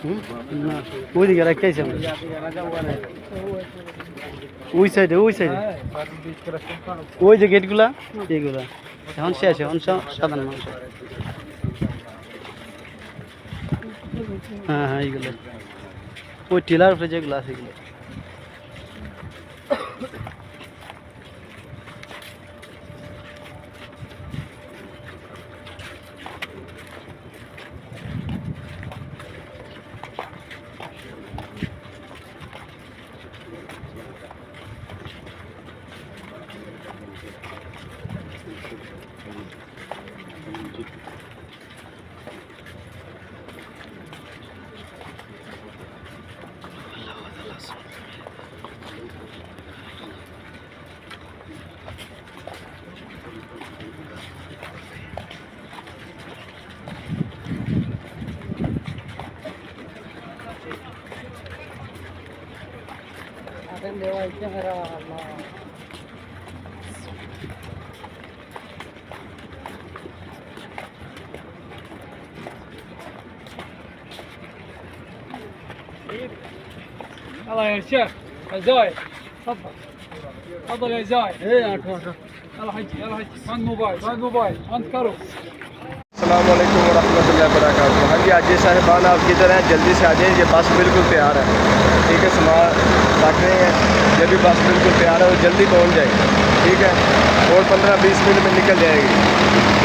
না ওইদিকে রাখাইছি আমরা ওই সাইডে ওই যে গেটগুলা এইগুলা এখন শেষ এখন সাধারণ মানুষ হ্যাঁ হ্যাঁ এইগুলো ওই টিলার উপরে যেগুলো আছে এগুলো الله يا شيخ يا زايد تفضل تفضل يا زايد ايه يلا حجي يلا حجي عند موبايل عند كرو अस्सलाम वालेकुम वरहमतुल्लाहि वबरकातुहू। हाँ जी आजी साहिबान आप किधर हैं, जल्दी से आ जाइए, ये बस बिल्कुल तैयार है। ठीक है, सामान रख रहे हैं, जब भी बस बिल्कुल तैयार है वो जल्दी पहुंच जाए। ठीक है, और 15-20 मिनट में निकल जाएगी।